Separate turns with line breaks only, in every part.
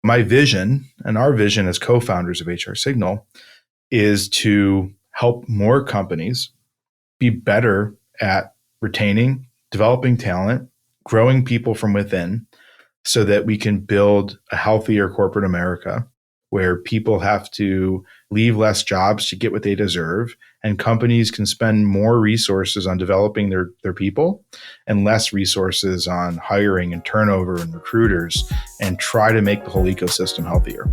My vision and our vision as co-founders of HR Signal is to help more companies be better at retaining, developing talent, growing people from within so that we can build a healthier corporate America where people have to leave less jobs to get what they deserve, and companies can spend more resources on developing their people and less resources on hiring and turnover and recruiters, and try to make the whole ecosystem healthier.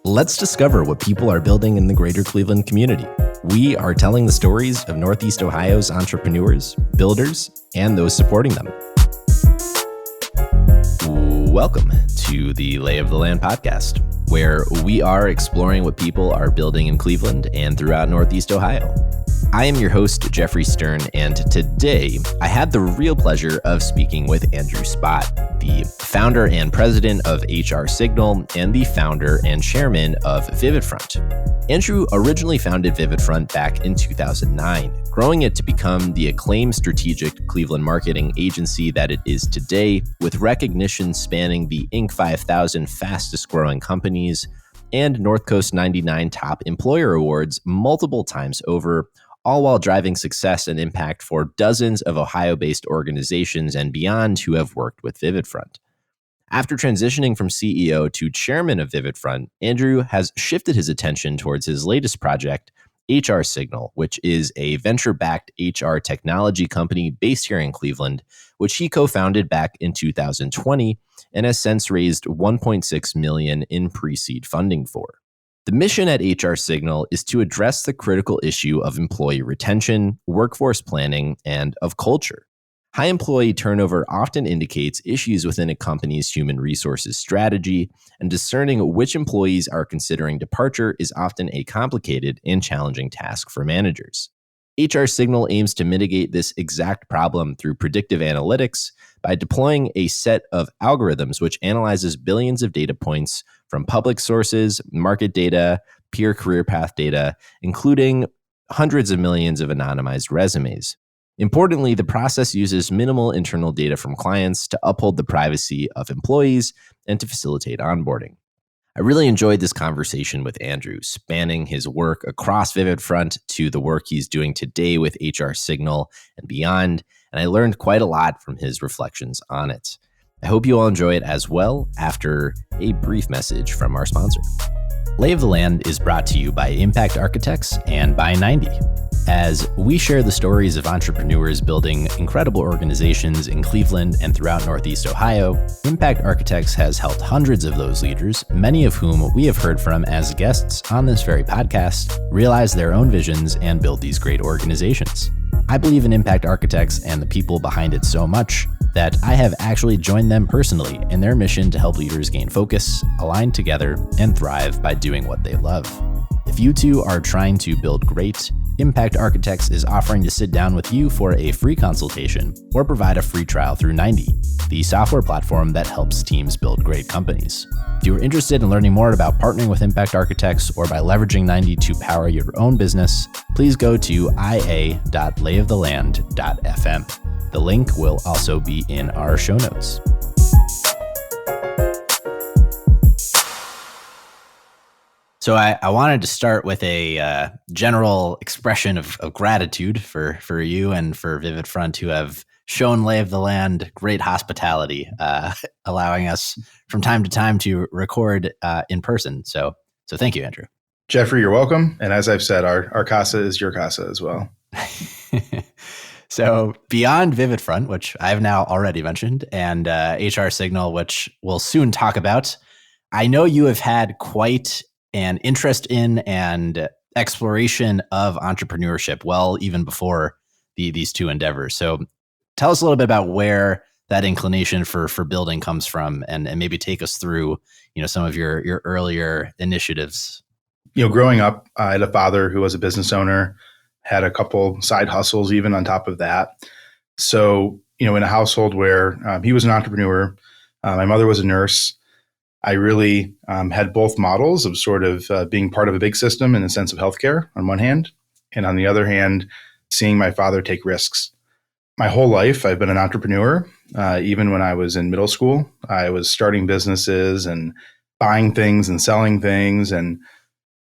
Let's discover what people are building in the greater Cleveland community. We are telling the stories of Northeast Ohio's entrepreneurs, builders, and those supporting them. Welcome to the Lay of the Land podcast, where we are exploring what people are building in Cleveland and throughout Northeast Ohio. I am your host, Jeffrey Stern, and today I had the real pleasure of speaking with Andrew Spott, the founder and president of HR Signal and the founder and chairman of VividFront. Andrew originally founded VividFront back in 2009, growing it to become the acclaimed strategic Cleveland marketing agency that it is today, with recognition spanning the Inc. 5000 fastest growing companies and Northcoast 99 top employer awards multiple times over, all while driving success and impact for dozens of Ohio-based organizations and beyond who have worked with VividFront. After transitioning from CEO to chairman of VividFront, Andrew has shifted his attention towards his latest project, HR Signal, which is a venture-backed HR technology company based here in Cleveland, which he co-founded back in 2020 and has since raised $1.6 million in pre-seed funding for. The mission at HR Signal is to address the critical issue of employee retention, workforce planning, and of culture. High employee turnover often indicates issues within a company's human resources strategy, and discerning which employees are considering departure is often a complicated and challenging task for managers. HR Signal aims to mitigate this exact problem through predictive analytics by deploying a set of algorithms which analyzes billions of data points from public sources, market data, peer career path data, including hundreds of millions of anonymized resumes. Importantly, the process uses minimal internal data from clients to uphold the privacy of employees and to facilitate onboarding. I really enjoyed this conversation with Andrew, spanning his work across VividFront to the work he's doing today with HR Signal and beyond, and I learned quite a lot from his reflections on it. I hope you all enjoy it as well after a brief message from our sponsor. Lay of the Land is brought to you by Impact Architects and by 90. As we share the stories of entrepreneurs building incredible organizations in Cleveland and throughout Northeast Ohio, Impact Architects has helped hundreds of those leaders, many of whom we have heard from as guests on this very podcast, realize their own visions and build these great organizations. I believe in Impact Architects and the people behind it so much that I have actually joined them personally in their mission to help leaders gain focus, align together, and thrive by doing what they love. If you too are trying to build great, Impact Architects is offering to sit down with you for a free consultation or provide a free trial through 90, the software platform that helps teams build great companies. If you are interested in learning more about partnering with Impact Architects or by leveraging 90 to power your own business, please go to ia.layoftheland.fm. The link will also be in our show notes. So I wanted to start with a general expression of gratitude for you and for VividFront, who have shown Lay of the Land great hospitality, allowing us from time to time to record in person. So thank you, Andrew.
Jeffrey, you're welcome. And as I've said, our casa is your casa as well.
So beyond VividFront, which I've now already mentioned, and HR Signal, which we'll soon talk about, I know you have had quite an interest in and exploration of entrepreneurship well even before these two endeavors. So tell us a little bit about where that inclination for building comes from, and maybe take us through some of your earlier initiatives.
Growing up, I had a father who was a business owner, had a couple side hustles even on top of that. So, in a household where he was an entrepreneur, my mother was a nurse, I really had both models of sort of being part of a big system in the sense of healthcare on one hand, and on the other hand, seeing my father take risks. My whole life, I've been an entrepreneur. Even when I was in middle school, I was starting businesses and buying things and selling things, and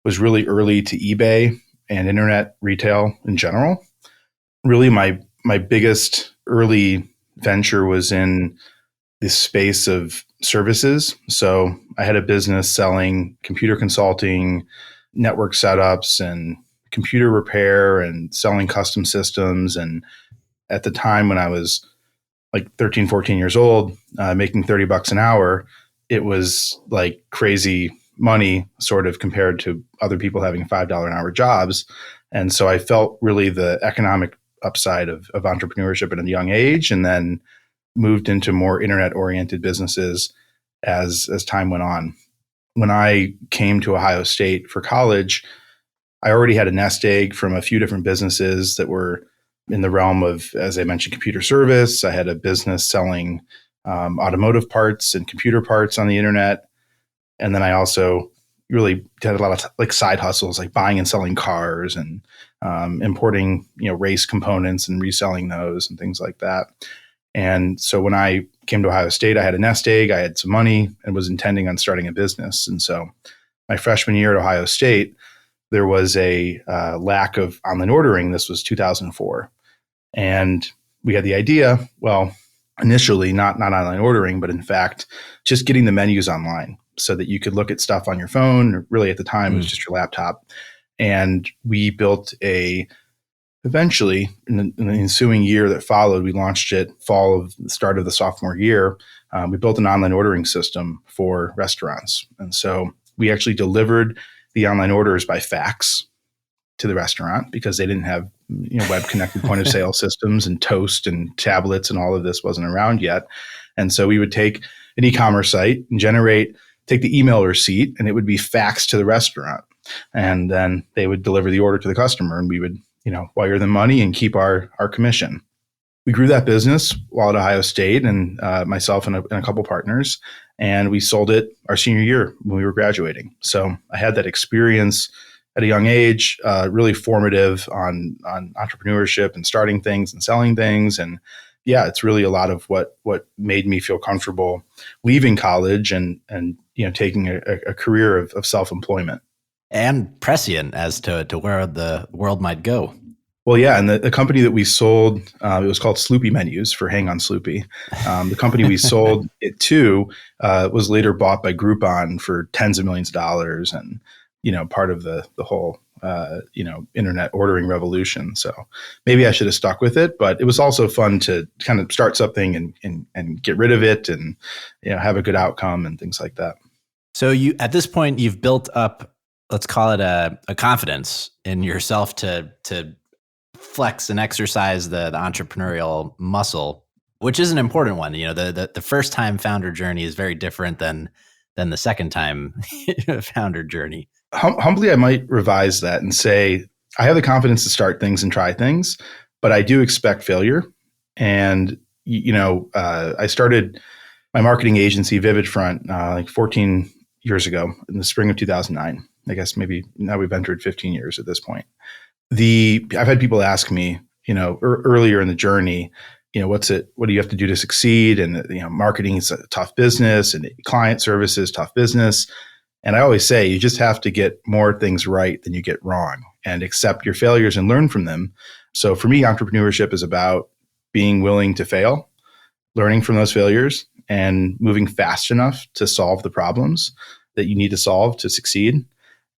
was really early to eBay and internet retail in general. Really, my biggest early venture was in this space of services. So I had a business selling computer consulting, network setups, and computer repair, and selling custom systems. And at the time when I was like 13, 14 years old, making $30 an hour, it was like crazy money sort of compared to other people having $5 an hour jobs. And so I felt really the economic upside of entrepreneurship at a young age, and then moved into more internet oriented businesses as time went on. When I came to Ohio State for college, I already had a nest egg from a few different businesses that were in the realm of, as I mentioned, computer service. I had a business selling automotive parts and computer parts on the internet. And then I also really did a lot of like side hustles, like buying and selling cars and importing, race components and reselling those and things like that. And so when I came to Ohio State, I had a nest egg, I had some money, and was intending on starting a business. And so my freshman year at Ohio State, there was a lack of online ordering. This was 2004. And we had the idea, well, initially not online ordering, but in fact, just getting the menus online so that you could look at stuff on your phone. Or really at the time, it was just your laptop. And we built eventually, in the ensuing year that followed, we launched it fall of the start of the sophomore year. We built an online ordering system for restaurants. And so we actually delivered the online orders by fax to the restaurant because they didn't have web connected point of sale systems, and Toast and tablets and all of this wasn't around yet. And so we would take an e-commerce site and take the email receipt, and it would be faxed to the restaurant. And then they would deliver the order to the customer, and we would wire them money and keep our commission. We grew that business while at Ohio State, and myself and a couple partners, and we sold it our senior year when we were graduating. So I had that experience at a young age, really formative on entrepreneurship and starting things and selling things. And yeah, it's really a lot of what made me feel comfortable leaving college and taking a career of self-employment.
And prescient as to where the world might go.
Well, yeah, and the company that we sold, it was called Sloopy Menus for Hang on Sloopy. The company we sold it to was later bought by Groupon for tens of millions of dollars, and part of the whole internet ordering revolution. So maybe I should have stuck with it, but it was also fun to kind of start something and get rid of it, and have a good outcome and things like that.
So at this point you've built up, let's call it a confidence in yourself to flex and exercise the entrepreneurial muscle, which is an important one. The first time founder journey is very different than the second time founder journey.
Humbly, I might revise that and say I have the confidence to start things and try things, but I do expect failure. And I started my marketing agency, VividFront, like 14 years ago in the spring of 2009. I guess maybe now we've entered 15 years at this point. I've had people ask me, earlier in the journey, what do you have to do to succeed? And, marketing is a tough business, and client service is tough business. And I always say, you just have to get more things right than you get wrong, and accept your failures and learn from them. So for me, entrepreneurship is about being willing to fail, learning from those failures, and moving fast enough to solve the problems that you need to solve to succeed.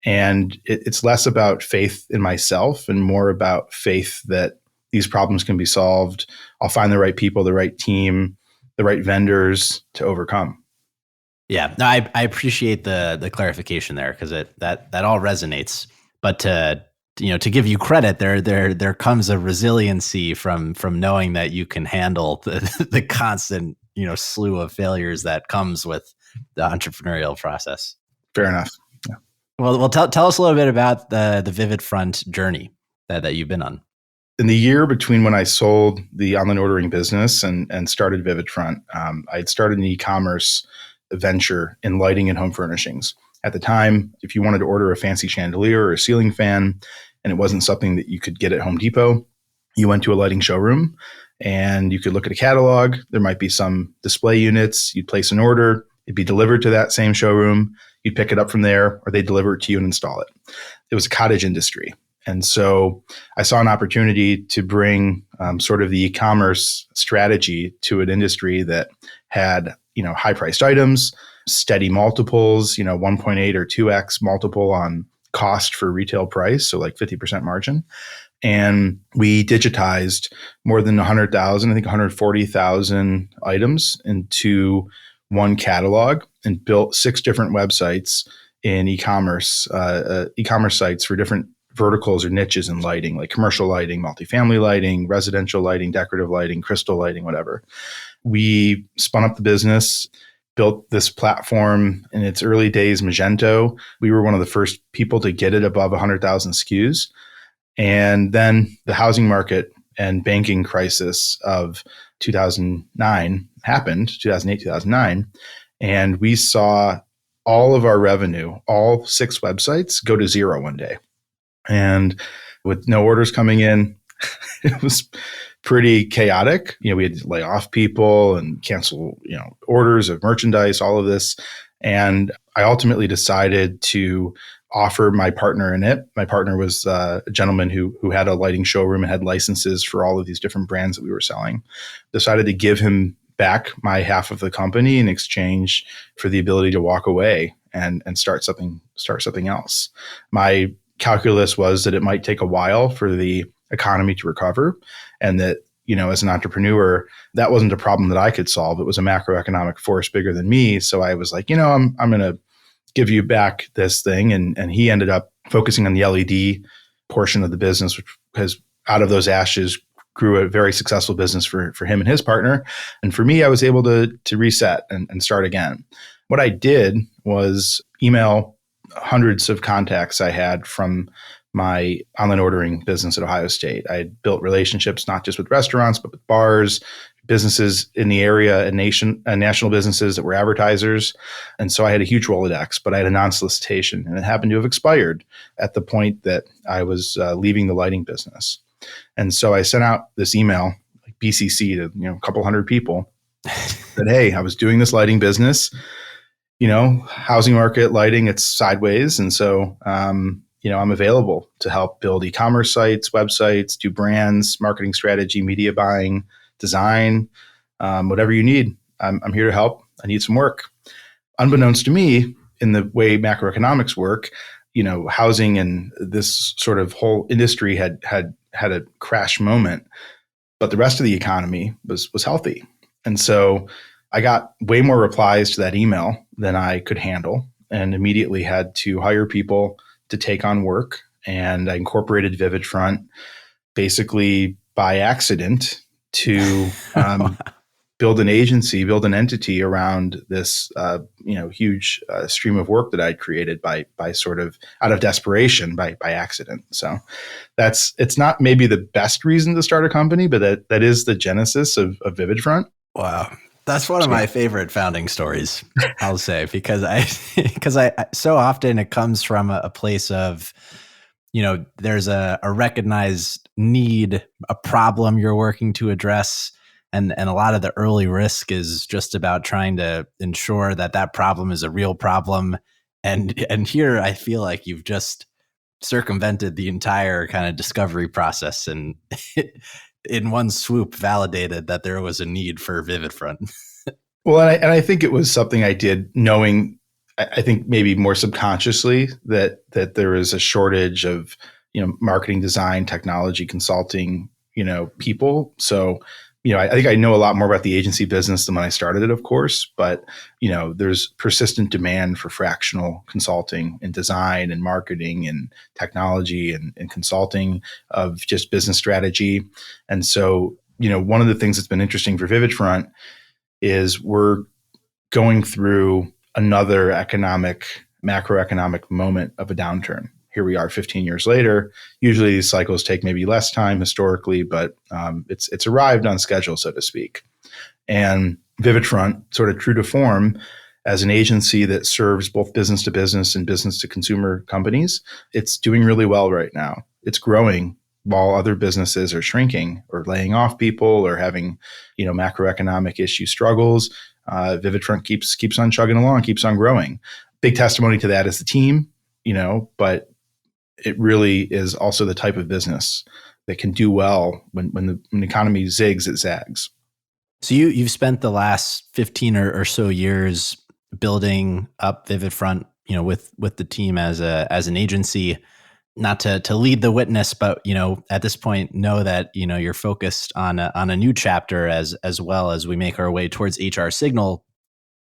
And it's less about faith in myself and more about faith that these problems can be solved. I'll find the right people, the right team, the right vendors to overcome.
Yeah, no, I appreciate the clarification there, because that all resonates. But to give you credit, there comes a resiliency from knowing that you can handle the constant slew of failures that comes with the entrepreneurial process.
Fair enough.
Well, tell us a little bit about the VividFront journey that you've been on.
In the year between when I sold the online ordering business and started VividFront, I had started an e-commerce venture in lighting and home furnishings. At the time, if you wanted to order a fancy chandelier or a ceiling fan, and it wasn't something that you could get at Home Depot, you went to a lighting showroom and you could look at a catalog. There might be some display units. You'd place an order. It'd be delivered to that same showroom. You'd pick it up from there, or they'd deliver it to you and install it. It was a cottage industry. And so I saw an opportunity to bring sort of the e-commerce strategy to an industry that had, high priced items, steady multiples, 1.8 or 2x multiple on cost for retail price. So like 50% margin. And we digitized more than 100,000, I think 140,000 items into one catalog and built 6 different websites in e-commerce sites for different verticals or niches in lighting, like commercial lighting, multifamily lighting, residential lighting, decorative lighting, crystal lighting, whatever. We spun up the business, built this platform in its early days, Magento. We were one of the first people to get it above 100,000 SKUs. And then the housing market and banking crisis of 2009 happened, 2008, 2009. And we saw all of our revenue, all 6 websites, go to zero one day. And with no orders coming in, it was pretty chaotic. We had to lay off people and cancel, orders of merchandise, all of this. And I ultimately decided to offer my partner in it. My partner was a gentleman who had a lighting showroom and had licenses for all of these different brands that we were selling. Decided to give him back my half of the company in exchange for the ability to walk away and start something else. My calculus was that it might take a while for the economy to recover, and that, as an entrepreneur, that wasn't a problem that I could solve. It was a macroeconomic force bigger than me. So I was like, I'm going to give you back this thing. And he ended up focusing on the LED portion of the business, which has, out of those ashes, grew a very successful business for him and his partner. And for me, I was able to reset and start again. What I did was email hundreds of contacts I had from my online ordering business at Ohio State. I had built relationships not just with restaurants, but with bars, businesses in the area, and national businesses that were advertisers. And so I had a huge Rolodex, but I had a non-solicitation, and it happened to have expired at the point that I was leaving the lighting business. And so I sent out this email, like BCC, to a couple hundred people, that, hey, I was doing this lighting business, housing market lighting, it's sideways. And so, I'm available to help build e-commerce sites, websites, do brands, marketing strategy, media buying, design, whatever you need. I'm here to help. I need some work. Unbeknownst to me, in the way macroeconomics work, housing and this sort of whole industry had a crash moment, but the rest of the economy was healthy. And so I got way more replies to that email than I could handle, and immediately had to hire people to take on work. And I incorporated VividFront basically by accident to build an agency, build an entity around this huge stream of work that I'd created by sort of out of desperation, by accident. So it's not maybe the best reason to start a company, but that is the genesis of VividFront.
Wow. That's one of my favorite founding stories, I'll say, because I so often it comes from a place of, there's a recognized need, a problem you're working to address. And a lot of the early risk is just about trying to ensure that problem is a real problem. And here I feel like you've just circumvented the entire kind of discovery process and in one swoop validated that there was a need for VividFront.
Well, and I think it was something I did knowing, I think maybe more subconsciously, that there is a shortage of, marketing, design, technology, consulting, people. So, I think I know a lot more about the agency business than when I started it, of course, but, there's persistent demand for fractional consulting and design and marketing and technology and consulting of just business strategy. And so, one of the things that's been interesting for VividFront is we're going through another macroeconomic moment of a downturn. Here we are 15 years later. Usually these cycles take maybe less time historically, but it's arrived on schedule, so to speak. And VividFront, sort of true to form, as an agency that serves both business to business and business to consumer companies, it's doing really well right now. It's growing while other businesses are shrinking or laying off people or having, macroeconomic issue struggles. VividFront keeps on chugging along, keeps on growing. Big testimony to that is the team, but it really is also the type of business that can do well when the economy zigs, it zags.
So you've spent the last 15 or so years building up VividFront, with the team as an agency. Not to lead the witness, but at this point, know that you're focused on a new chapter as well as we make our way towards HR Signal.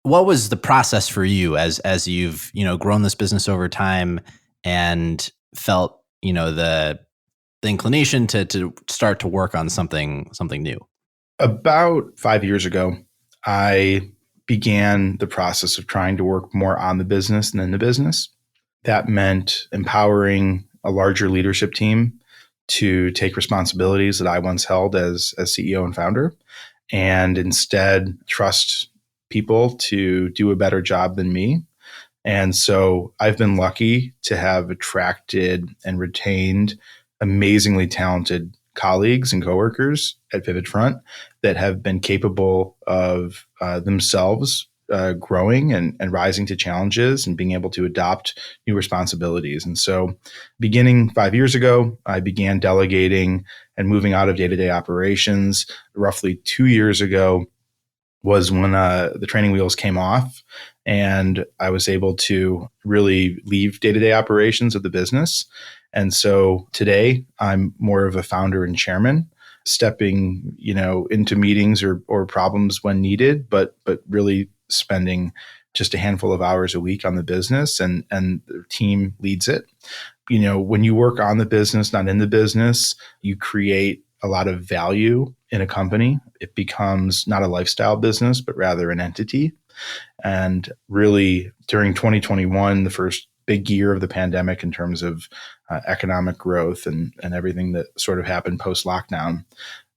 What was the process for you as you've grown this business over time and felt the inclination to start to work on something new?
About 5 years ago, I began the process of trying to work more on the business than in the business. That meant empowering a larger leadership team to take responsibilities that I once held as CEO and founder, and instead trust people to do a better job than me. And so I've been lucky to have attracted and retained amazingly talented colleagues and coworkers at VividFront that have been capable of themselves growing and rising to challenges and being able to adopt new responsibilities. And so beginning 5 years ago, I began delegating and moving out of day-to-day operations. Roughly 2 years ago was when the training wheels came off and I was able to really leave day-to-day operations of the business. And so today I'm more of a founder and chairman, stepping, into meetings or problems when needed, but really spending just a handful of hours a week on the business, and the team leads it. When you work on the business, not in the business, you create a lot of value in a company. It becomes not a lifestyle business, but rather an entity. And really during 2021, the first big year of the pandemic in terms of economic growth and everything that sort of happened post-lockdown,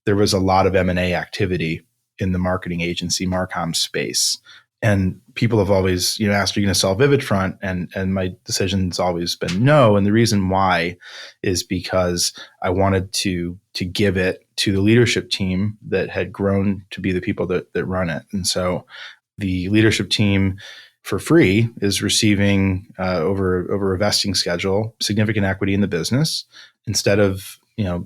there was a lot of M&A activity in the marketing agency Marcom space. And people have always, asked, are you going to sell VividFront? And my decision's always been no. And the reason why is because I wanted to give it to the leadership team that had grown to be the people that run it. And so the leadership team for free is receiving over a vesting schedule significant equity in the business instead of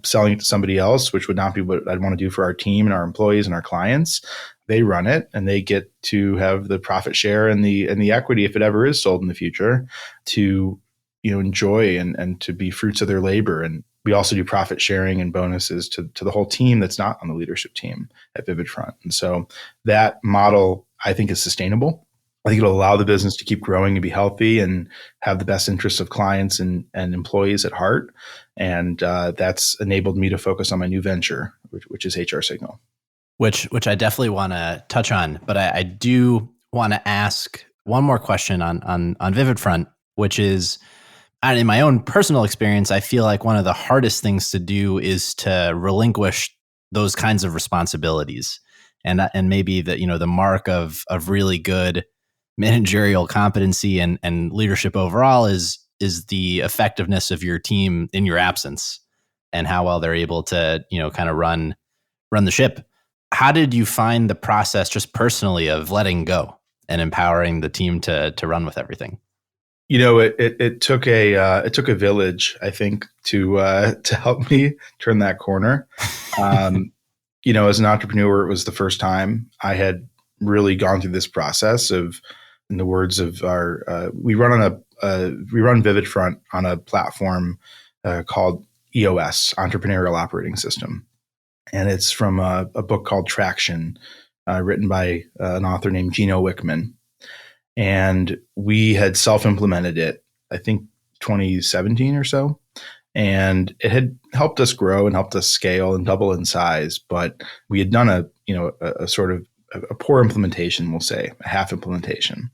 selling it to somebody else, which would not be what I'd want to do for our team and our employees and our clients. They run it and they get to have the profit share and the equity, if it ever is sold in the future, to enjoy and to be fruits of their labor. And we also do profit sharing and bonuses to the whole team that's not on the leadership team at VividFront. And so that model, I think, is sustainable. I think it'll allow the business to keep growing and be healthy and have the best interests of clients and employees at heart. And that's enabled me to focus on my new venture, which is HR Signal.
Which I definitely want to touch on, but I do want to ask one more question on VividFront, which is, in my own personal experience, I feel like one of the hardest things to do is to relinquish those kinds of responsibilities, and maybe the mark of really good managerial competency and leadership overall is the effectiveness of your team in your absence and how well they're able to kind of run the ship. How did you find the process just personally of letting go and empowering the team to run with everything?
It took a village, I think, to help me turn that corner. As an entrepreneur, it was the first time I had really gone through this process of, in the words of our, we run VividFront on a platform called EOS, Entrepreneurial Operating System. And it's from a book called Traction, written by an author named Gino Wickman. And we had self-implemented it, I think 2017 or so. And it had helped us grow and helped us scale and double in size. But we had done a sort of a poor implementation, we'll say, a half implementation.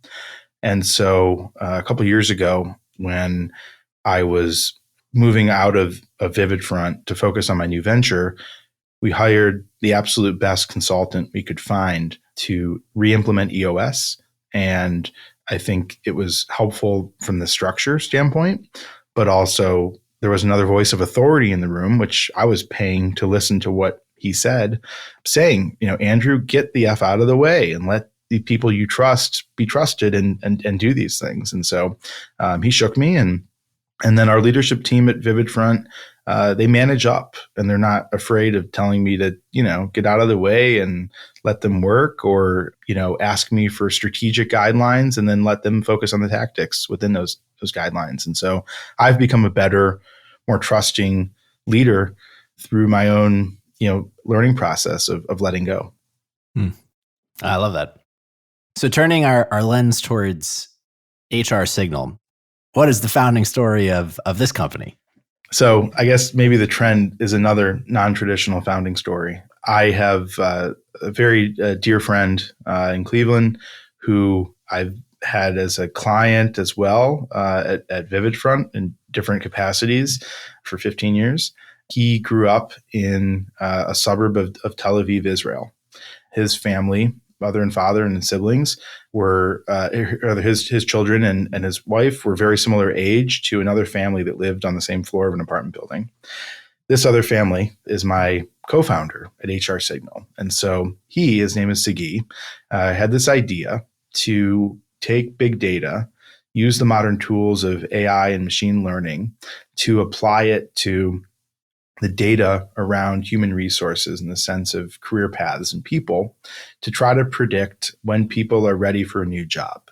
And so a couple of years ago, when I was moving out of VividFront to focus on my new venture, we hired the absolute best consultant we could find to re-implement EOS. And I think it was helpful from the structure standpoint, but also there was another voice of authority in the room, which I was paying to listen to what he said, saying, Andrew, get the F out of the way and let the people you trust be trusted and do these things. And so he shook me, and then our leadership team at VividFront, they manage up, and they're not afraid of telling me to, get out of the way and let them work, or, ask me for strategic guidelines and then let them focus on the tactics within those guidelines. And so I've become a better, more trusting leader through my own, learning process of letting go.
I love that. So turning our lens towards HR Signal, what is the founding story of this company?
So I guess maybe the trend is another non-traditional founding story. I have a very dear friend in Cleveland who I've had as a client as well at VividFront in different capacities for 15 years. He grew up in a suburb of Tel Aviv, Israel. His family, mother and father and siblings, were his children and his wife were very similar age to another family that lived on the same floor of an apartment building. This other family is my co-founder at HR Signal. And so his name is Sagi, had this idea to take big data, use the modern tools of AI and machine learning to apply it to the data around human resources in the sense of career paths and people to try to predict when people are ready for a new job.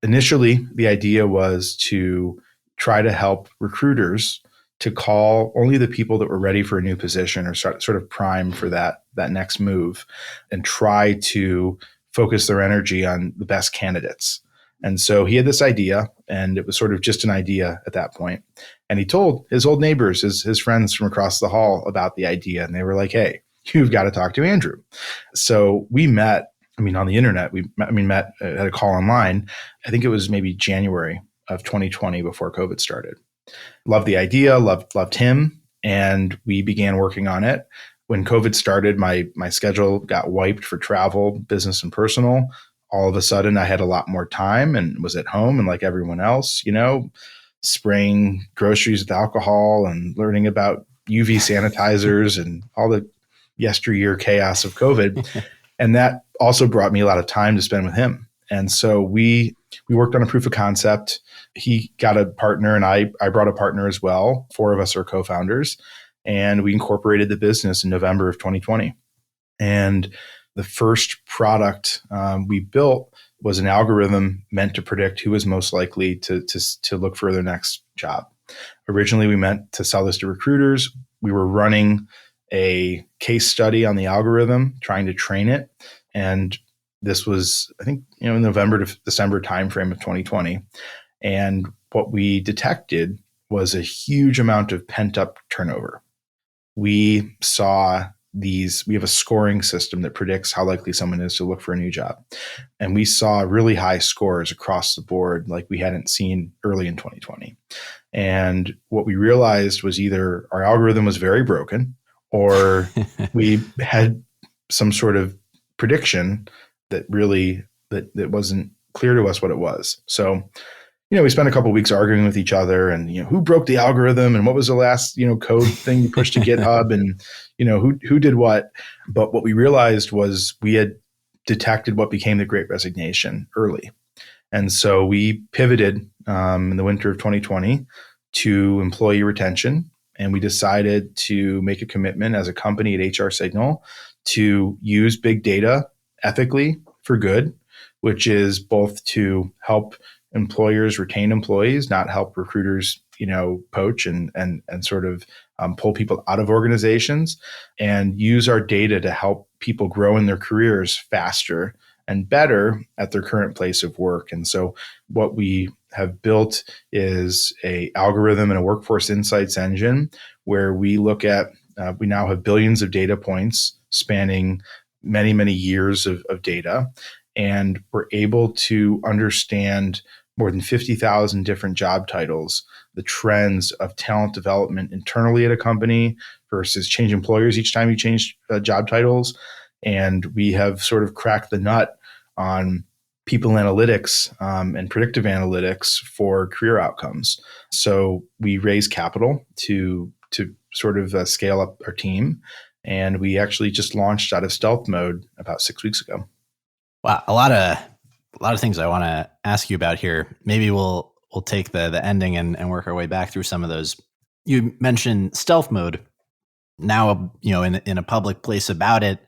Initially, the idea was to try to help recruiters to call only the people that were ready for a new position or sort of prime for that next move, and try to focus their energy on the best candidates. And so he had this idea, and it was sort of just an idea at that point. And he told his old neighbors, his friends from across the hall about the idea. And they were like, hey, you've got to talk to Andrew. So we met, on the internet, met at a call online. I think it was maybe January of 2020 before COVID started. Loved the idea, loved him. And we began working on it. When COVID started, my schedule got wiped for travel, business and personal. All of a sudden, I had a lot more time and was at home, and like everyone else, spraying groceries with alcohol and learning about UV sanitizers and all the yesteryear chaos of COVID. And that also brought me a lot of time to spend with him. And so we worked on a proof of concept. He got a partner, and I brought a partner as well. 4 of us are co-founders, and we incorporated the business in November of 2020. And the first product we built was an algorithm meant to predict who was most likely to look for their next job. Originally, we meant to sell this to recruiters. We were running a case study on the algorithm, trying to train it. And this was, I think, in November to December timeframe of 2020. And what we detected was a huge amount of pent-up turnover. We have a scoring system that predicts how likely someone is to look for a new job. And we saw really high scores across the board like we hadn't seen early in 2020. And what we realized was either our algorithm was very broken, or we had some sort of prediction that really that wasn't clear to us what it was. So, we spent a couple of weeks arguing with each other, and who broke the algorithm, and what was the last code thing you pushed to GitHub, and who did what. But what we realized was we had detected what became the Great Resignation early, and so we pivoted in the winter of 2020 to employee retention, and we decided to make a commitment as a company at HR Signal to use big data ethically for good, which is both to help employers retain employees, not help recruiters, poach and sort of pull people out of organizations, and use our data to help people grow in their careers faster and better at their current place of work. And so what we have built is a algorithm and a workforce insights engine where we look at, we now have billions of data points spanning many, many years of data. And we're able to understand more than 50,000 different job titles, the trends of talent development internally at a company versus change employers each time you change job titles. And we have sort of cracked the nut on people analytics and predictive analytics for career outcomes. So we raise capital to sort of scale up our team. And we actually just launched out of stealth mode about 6 weeks ago.
Wow, a lot of things I want to ask you about here. Maybe we'll take the ending and work our way back through some of those. You mentioned stealth mode. Now, in a public place about it,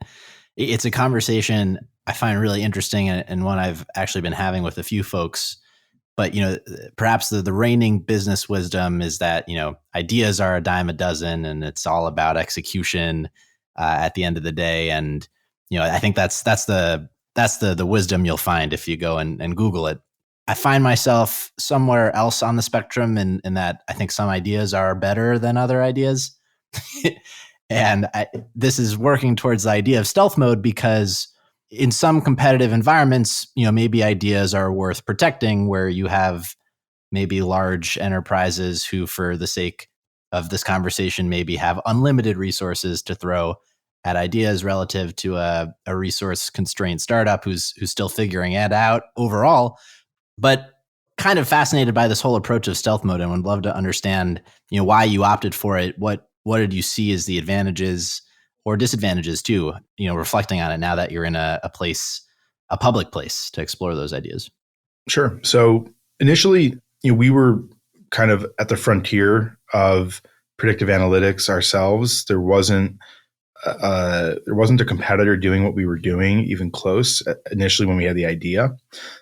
it's a conversation I find really interesting, and one I've actually been having with a few folks. But perhaps the reigning business wisdom is that ideas are a dime a dozen, and it's all about execution at the end of the day. And I think that's the wisdom you'll find if you go and Google it. I find myself somewhere else on the spectrum, in that I think some ideas are better than other ideas. And this is working towards the idea of stealth mode because in some competitive environments, maybe ideas are worth protecting where you have maybe large enterprises who, for the sake of this conversation, maybe have unlimited resources to throw at ideas relative to a resource constrained startup who's still figuring it out overall. But kind of fascinated by this whole approach of stealth mode and would love to understand, why you opted for it. What did you see as the advantages or disadvantages too, reflecting on it now that you're in a public place to explore those ideas?
Sure. So initially, we were kind of at the frontier of predictive analytics ourselves. There wasn't a competitor doing what we were doing, even close, initially when we had the idea.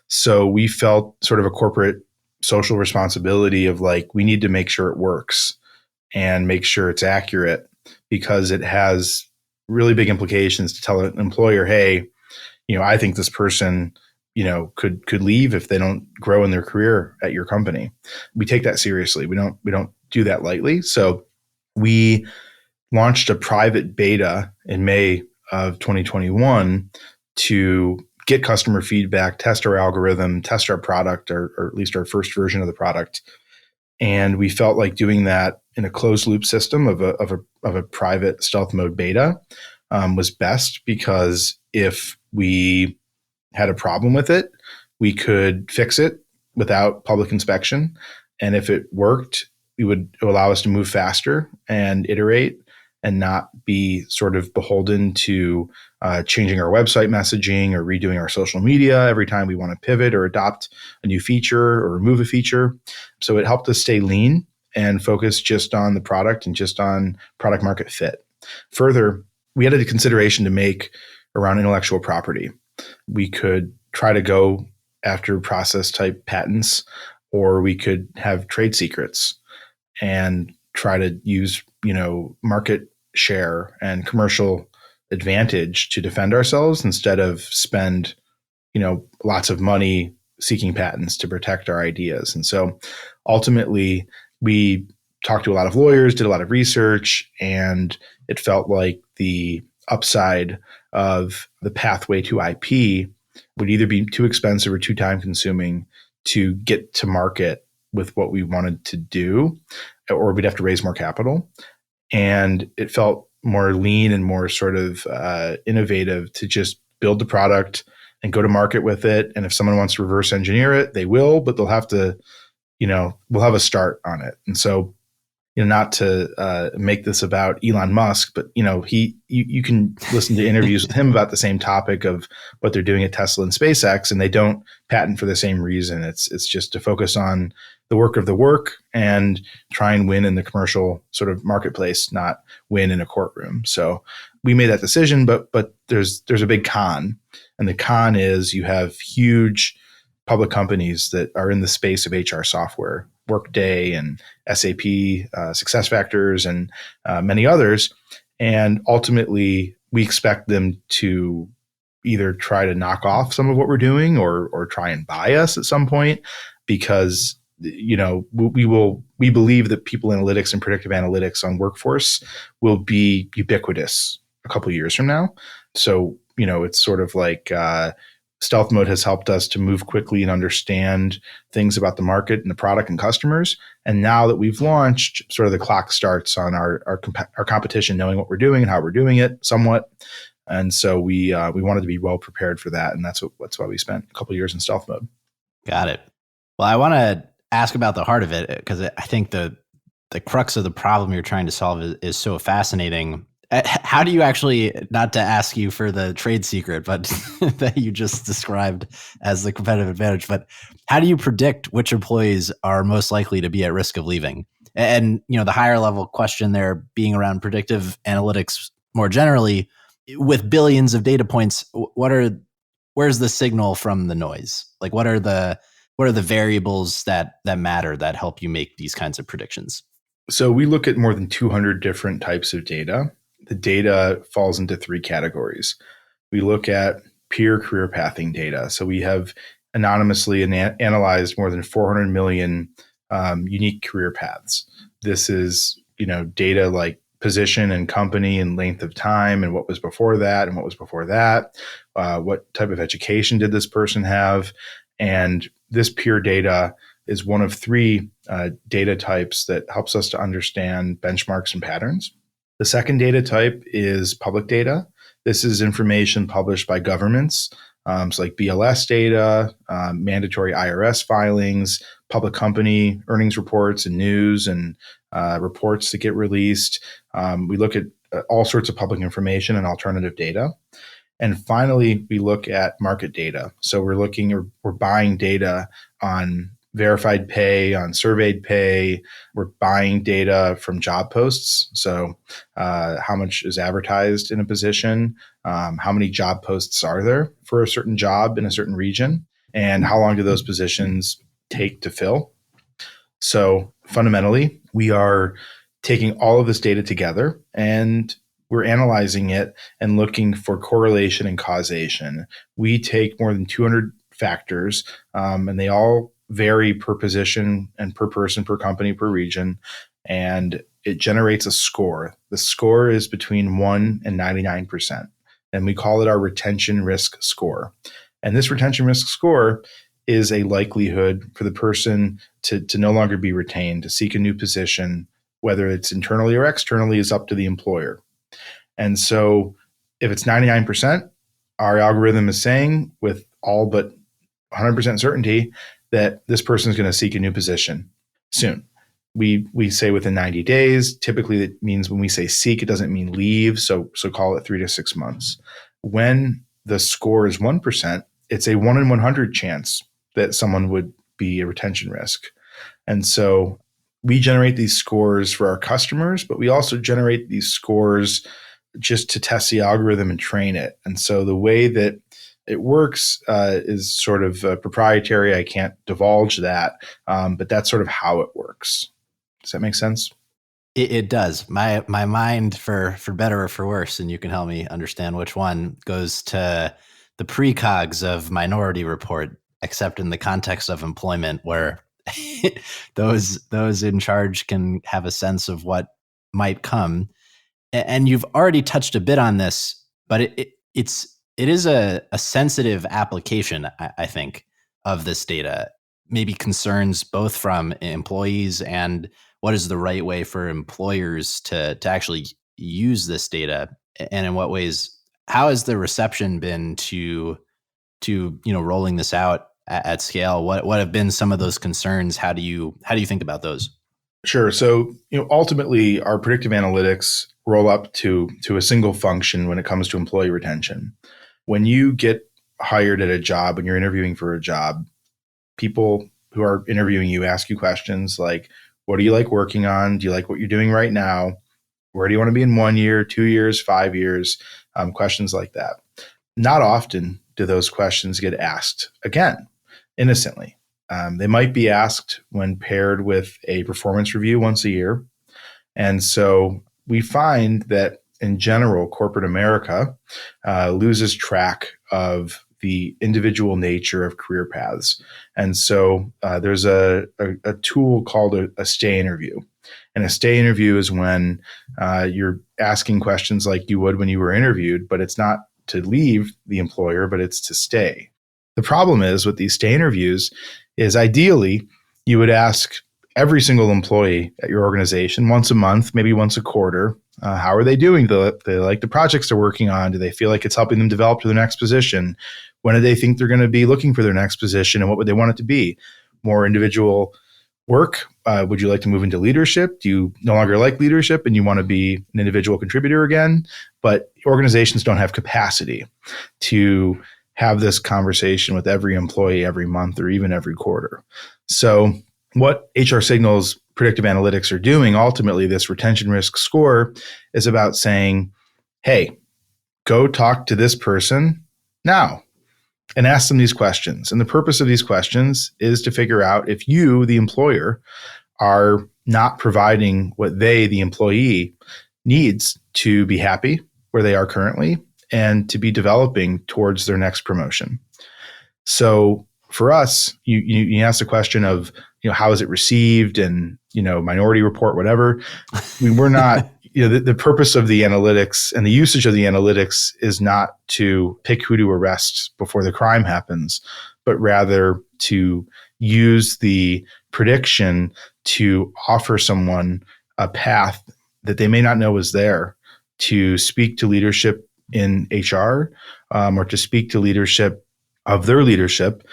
So we felt sort of a corporate social responsibility of like, we need to make sure it works and make sure it's accurate, because it has really big implications to tell an employer, hey, I think this person, could leave if they don't grow in their career at your company. We take that seriously. We don't do that lightly. So we launched a private beta in May of 2021 to get customer feedback, test our algorithm, test our product, or at least our first version of the product. And we felt like doing that in a closed loop system of a private stealth mode beta was best, because if we had a problem with it, we could fix it without public inspection. And if it worked, it would allow us to move faster and iterate and not be sort of beholden to changing our website messaging or redoing our social media every time we want to pivot or adopt a new feature or remove a feature. So it helped us stay lean and focus just on the product and just on product market fit. Further, we had a consideration to make around intellectual property. We could try to go after process type patents, or we could have trade secrets and try to use, market share and commercial advantage to defend ourselves instead of spend, lots of money seeking patents to protect our ideas. And so ultimately we talked to a lot of lawyers, did a lot of research, and it felt like the upside of the pathway to IP would either be too expensive or too time consuming to get to market with what we wanted to do, or we'd have to raise more capital. And it felt more lean and more sort of innovative to just build the product and go to market with it. And if someone wants to reverse engineer it, they will, but they'll have to, we'll have a start on it. And so, not to make this about Elon Musk, but you can listen to interviews with him about the same topic of what they're doing at Tesla and SpaceX, and they don't patent for the same reason. It's just to focus on the work of the work and try and win in the commercial sort of marketplace, not win in a courtroom. So we made that decision, but there's a big con, and the con is you have huge public companies that are in the space of HR software, Workday and SAP, SuccessFactors, and many others. And ultimately, we expect them to either try to knock off some of what we're doing or try and buy us at some point, because we believe that people analytics and predictive analytics on workforce will be ubiquitous a couple of years from now. So it's sort of like stealth mode has helped us to move quickly and understand things about the market and the product and customers. And now that we've launched, sort of the clock starts on our competition, knowing what we're doing and how we're doing it somewhat. And so we wanted to be well prepared for that. And that's why we spent a couple of years in stealth mode.
Got it. Well, I want to ask about the heart of it, because I think the crux of the problem you're trying to solve is so fascinating. How do you actually, not to ask you for the trade secret, but that you just described as the competitive advantage, but how do you predict which employees are most likely to be at risk of leaving? And, the higher level question there being around predictive analytics more generally, with billions of data points, where's the signal from the noise? Like what are the variables that matter that help you make these kinds of predictions?
So we look at more than 200 different types of data. The data falls into three categories. We look at peer career pathing data. So we have anonymously analyzed more than 400 million unique career paths. This is, data like position and company and length of time and what was before that and what was before that. What type of education did this person have? And this peer data is one of three data types that helps us to understand benchmarks and patterns. The second data type is public data. This is information published by governments, so like BLS data, mandatory IRS filings, public company earnings reports and news and reports that get released. We look at all sorts of public information and alternative data. And finally, we look at market data. So we're buying data on verified pay, on surveyed pay. We're buying data from job posts. So how much is advertised in a position? How many job posts are there for a certain job in a certain region? And how long do those positions take to fill? So fundamentally, we are taking all of this data together and we're analyzing it and looking for correlation and causation. We take more than 200 factors, and they all vary per position and per person, per company, per region, and it generates a score. The score is between 1 and 99%, and we call it our retention risk score. And this retention risk score is a likelihood for the person to no longer be retained, to seek a new position, whether it's internally or externally, is up to the employer. And so if it's 99%, our algorithm is saying with all but 100% certainty that this person is going to seek a new position soon. We say within 90 days. Typically, that means when we say seek, it doesn't mean leave. So call it 3 to 6 months. When the score is 1%, it's a 1 in 100 chance that someone would be a retention risk. And so we generate these scores for our customers, but we also generate these scores just to test the algorithm and train it. And so the way that it works is sort of proprietary. I can't divulge that, but that's sort of how it works. Does that make sense?
It does. My mind, for better or for worse, and you can help me understand which one, goes to the precogs of Minority Report, except in the context of employment, where those in charge can have a sense of what might come. And you've already touched a bit on this, but it is a sensitive application, I think, of this data. Maybe concerns both from employees and what is the right way for employers to actually use this data, and in what ways. How has the reception been to rolling this out at scale? What have been some of those concerns? How do you think about those?
Sure. So, ultimately, our predictive analytics roll up to a single function when it comes to employee retention. When you get hired at a job, when you're interviewing for a job, people who are interviewing you ask you questions like, what do you like working on? Do you like what you're doing right now? Where do you want to be in 1 year, 2 years, 5 years? Questions like that. Not often do those questions get asked again, innocently. They might be asked when paired with a performance review once a year. And so we find that in general, corporate America loses track of the individual nature of career paths. And so there's a tool called a stay interview. And a stay interview is when you're asking questions like you would when you were interviewed, but it's not to leave the employer, but it's to stay. The problem is with these stay interviews is ideally you would ask every single employee at your organization once a month, maybe once a quarter, how are they doing? Do they like the projects they're working on? Do they feel like it's helping them develop to their next position? When do they think they're going to be looking for their next position, and what would they want it to be? More individual work? Would you like to move into leadership? Do you no longer like leadership and you want to be an individual contributor again? But organizations don't have capacity to have this conversation with every employee every month or even every quarter. So what HR Signal's predictive analytics are doing, ultimately, this retention risk score is about saying, hey, go talk to this person now and ask them these questions. And the purpose of these questions is to figure out if you, the employer, are not providing what they, the employee, needs to be happy where they are currently and to be developing towards their next promotion. So for us, you ask the question of, how is it received and, minority report, whatever. We're not, the purpose of the analytics and the usage of the analytics is not to pick who to arrest before the crime happens, but rather to use the prediction to offer someone a path that they may not know is there to speak to leadership in HR or to speak to leadership of their leadership,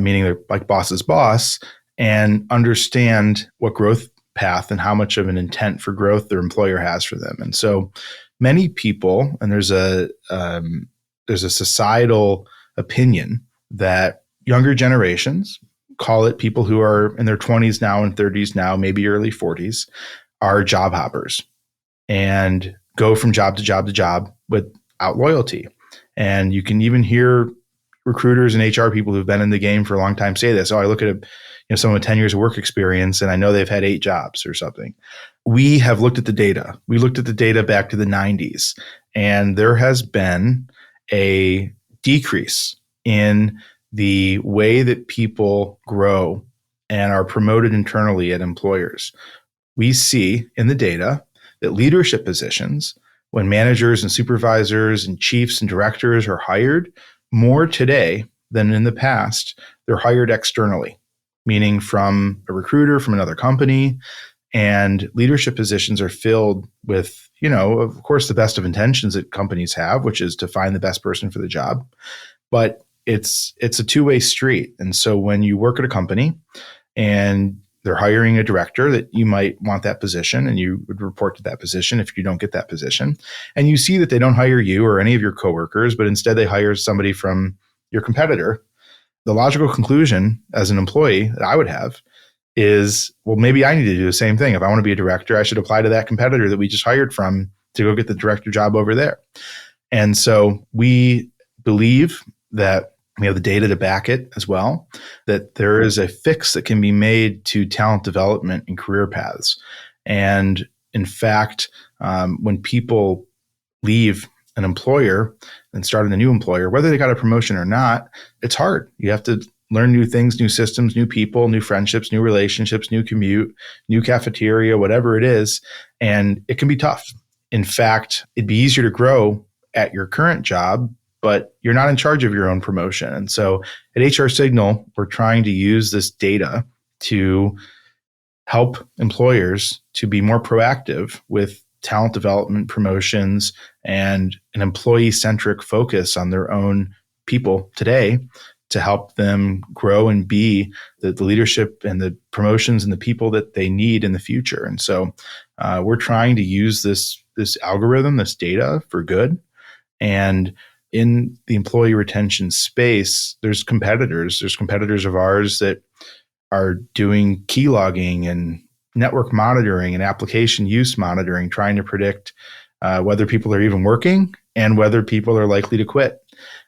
meaning they're like boss's boss, and understand what growth path and how much of an intent for growth their employer has for them. And so many people, and there's a societal opinion that younger generations, call it people who are in their 20s now and 30s now, maybe early 40s, are job hoppers and go from job to job to job without loyalty. And you can even hear recruiters and HR people who've been in the game for a long time say this. Oh, I look at someone with 10 years of work experience and I know they've had 8 jobs or something. We have looked at the data. We looked at the data back to the 90s, and there has been a decrease in the way that people grow and are promoted internally at employers. We see in the data that leadership positions, when managers and supervisors and chiefs and directors are hired, more today than in the past, they're hired externally, meaning from a recruiter from another company. And leadership positions are filled with, of course, the best of intentions that companies have, which is to find the best person for the job. But it's a two-way street. And so when you work at a company and they're hiring a director, that you might want that position and you would report to that position if you don't get that position. And you see that they don't hire you or any of your coworkers, but instead they hire somebody from your competitor. The logical conclusion as an employee that I would have is, well, maybe I need to do the same thing. If I want to be a director, I should apply to that competitor that we just hired from to go get the director job over there. And so we believe that we have the data to back it as well, that there is a fix that can be made to talent development and career paths. And in fact, when people leave an employer and start a new employer, whether they got a promotion or not, it's hard. You have to learn new things, new systems, new people, new friendships, new relationships, new commute, new cafeteria, whatever it is. And it can be tough. In fact, it'd be easier to grow at your current job, but you're not in charge of your own promotion. And so at HR Signal, we're trying to use this data to help employers to be more proactive with talent development, promotions, and an employee-centric focus on their own people today to help them grow and be the leadership and the promotions and the people that they need in the future. And so we're trying to use this algorithm, this data for good. And in the employee retention space, there's competitors. There's competitors of ours that are doing key logging and network monitoring and application use monitoring, trying to predict whether people are even working and whether people are likely to quit.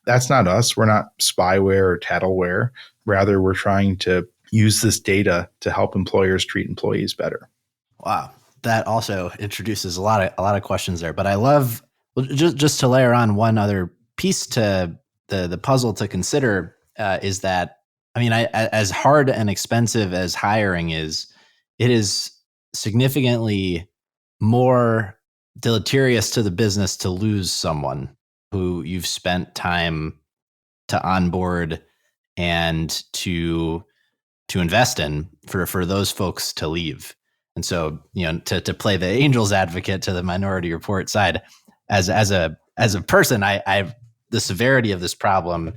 That's not us. We're not spyware or tattleware. Rather, we're trying to use this data to help employers treat employees better.
Wow. That also introduces a lot of questions there. But I love, just to layer on one other piece to the puzzle to consider is that, as hard and expensive as hiring is, it is significantly more deleterious to the business to lose someone who you've spent time to onboard and to invest in for those folks to leave. And so, to play the angel's advocate to the Minority Report side, as a person, the severity of this problem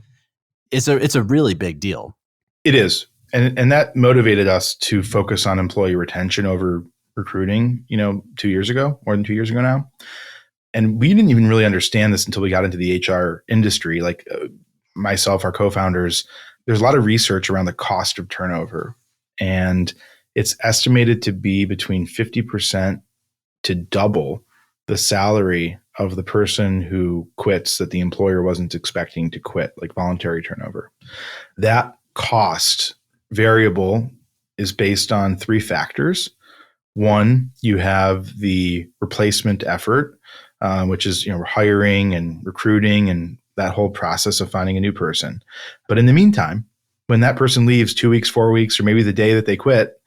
it's a really big deal.
It is. And that motivated us to focus on employee retention over recruiting, 2 years ago, more than 2 years ago now. And we didn't even really understand this until we got into the HR industry. Like myself, our co-founders, there's a lot of research around the cost of turnover. And it's estimated to be between 50% to double the salary of the person who quits that the employer wasn't expecting to quit, like voluntary turnover. That cost variable is based on three factors. One, you have the replacement effort, which is hiring and recruiting and that whole process of finding a new person. But in the meantime, when that person leaves 2 weeks, 4 weeks, or maybe the day that they quit,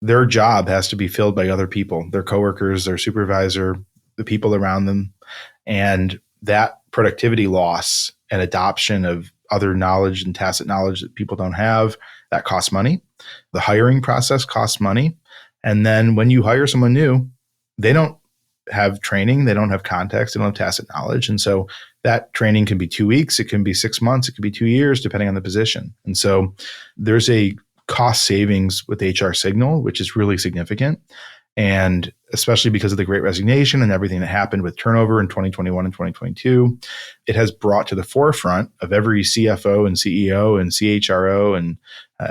their job has to be filled by other people, their coworkers, their supervisor, the people around them. And that productivity loss and adoption of other knowledge and tacit knowledge that people don't have, that costs money. The hiring process costs money. And then when you hire someone new, they don't have training, they don't have context, they don't have tacit knowledge. And so that training can be 2 weeks, it can be 6 months, it could be 2 years, depending on the position. And so there's a cost savings with HR Signal, which is really significant. And especially because of the Great Resignation and everything that happened with turnover in 2021 and 2022, it has brought to the forefront of every CFO and CEO and CHRO and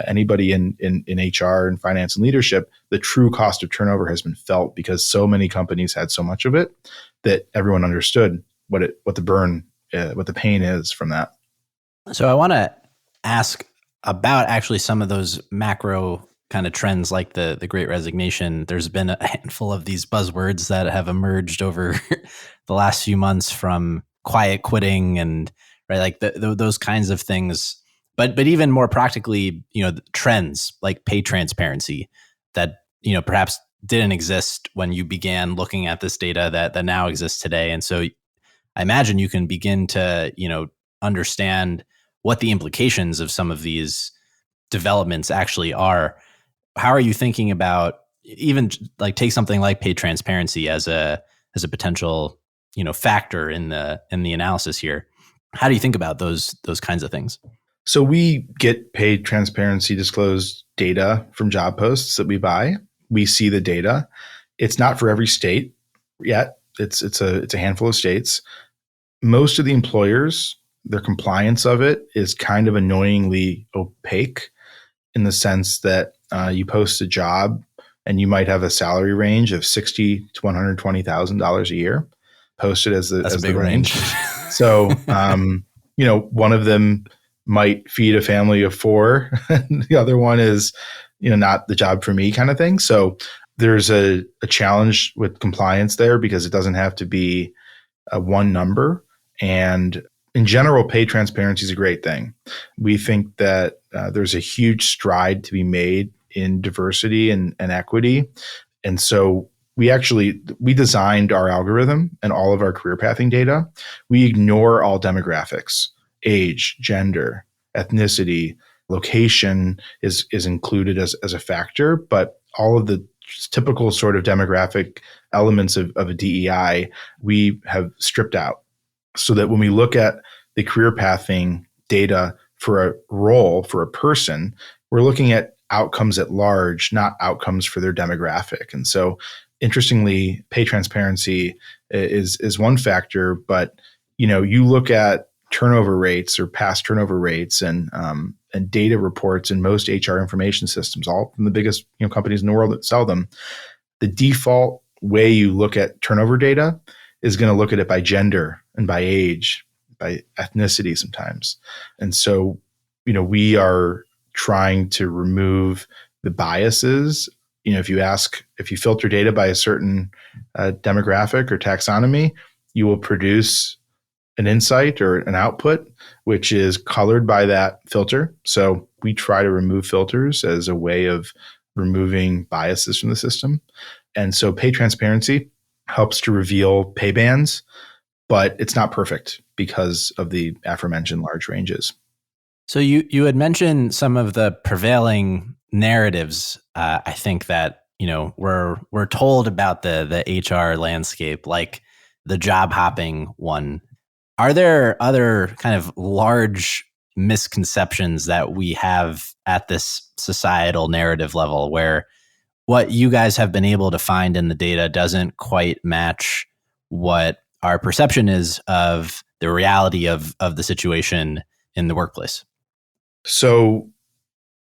anybody in HR and finance and leadership, the true cost of turnover has been felt because so many companies had so much of it that everyone understood what the pain is from that.
So I want to ask about actually some of those macro kind of trends like the Great Resignation. There's been a handful of these buzzwords that have emerged over the last few months, from quiet quitting and those kinds of things. But even more practically, trends like pay transparency that perhaps didn't exist when you began looking at this data that now exists today. And so I imagine you can begin to understand what the implications of some of these developments actually are. How are you thinking about even take something like pay transparency as a potential factor in the analysis here? How do you think about those kinds of things?
So we get paid transparency disclosed data from job posts that we buy. We see the data. It's not for every state yet. It's a handful of states. Most of the employers, their compliance of it is kind of annoyingly opaque in the sense that you post a job and you might have a salary range of $60,000 to $120,000 a year posted as the range. So, one of them might feed a family of four. And the other one is, not the job for me kind of thing. So there's a challenge with compliance there because it doesn't have to be a one number. And in general, pay transparency is a great thing. We think that there's a huge stride to be made in diversity and equity. And so we designed our algorithm and all of our career pathing data. We ignore all demographics, age, gender, ethnicity, location is included as a factor, but all of the typical sort of demographic elements of a DEI, we have stripped out so that when we look at the career pathing data for a role, for a person, we're looking at outcomes at large, not outcomes for their demographic. And so interestingly, pay transparency is one factor, but you look at turnover rates or past turnover rates and data reports in most HR information systems, all from the biggest companies in the world that sell them. The default way you look at turnover data is going to look at it by gender and by age, by ethnicity sometimes. And so, we are trying to remove the biases. If you filter data by a certain demographic or taxonomy, you will produce an insight or an output which is colored by that filter. So we try to remove filters as a way of removing biases from the system. And so pay transparency helps to reveal pay bands, but it's not perfect because of the aforementioned large ranges.
So you had mentioned some of the prevailing narratives. I think that we're told about the HR landscape, like the job hopping one. Are there other kind of large misconceptions that we have at this societal narrative level, where what you guys have been able to find in the data doesn't quite match what our perception is of the reality of the situation in the workplace?
So,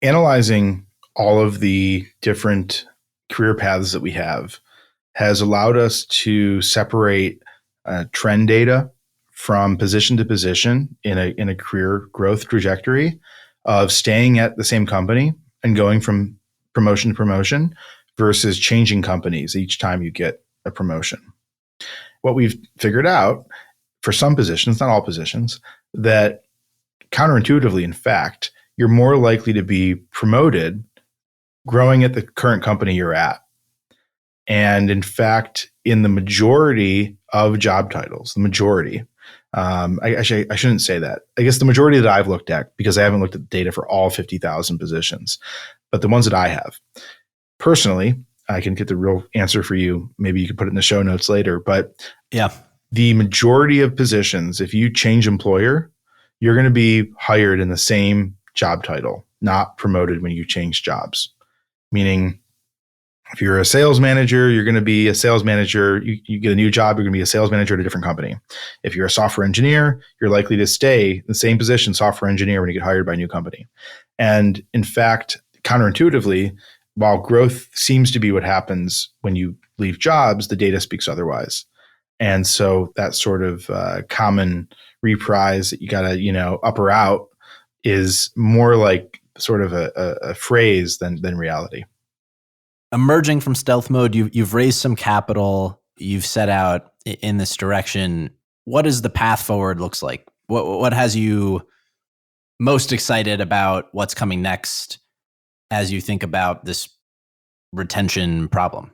analyzing all of the different career paths that we have has allowed us to separate trend data from position to position in a career growth trajectory of staying at the same company and going from promotion to promotion versus changing companies each time you get a promotion. What we've figured out for some positions, not all positions, that counterintuitively, in fact, you're more likely to be promoted growing at the current company you're at. And in fact, in the majority of job titles, the majority, I shouldn't say that. I guess the majority that I've looked at, because I haven't looked at the data for all 50,000 positions, but the ones that I have, personally, I can get the real answer for you. Maybe you can put it in the show notes later. But
yeah,
the majority of positions, if you change employer, you're going to be hired in the same job title, not promoted when you change jobs. Meaning, if you're a sales manager, you're going to be a sales manager. You get a new job, you're going to be a sales manager at a different company. If you're a software engineer, you're likely to stay in the same position, software engineer, when you get hired by a new company. And in fact, counterintuitively, while growth seems to be what happens when you leave jobs, the data speaks otherwise. And so that sort of common reprise that you got to, up or out is more like sort of a phrase than reality.
Emerging from stealth mode, you've raised some capital, you've set out in this direction. What does the path forward looks like? What has you most excited about what's coming next as you think about this retention problem?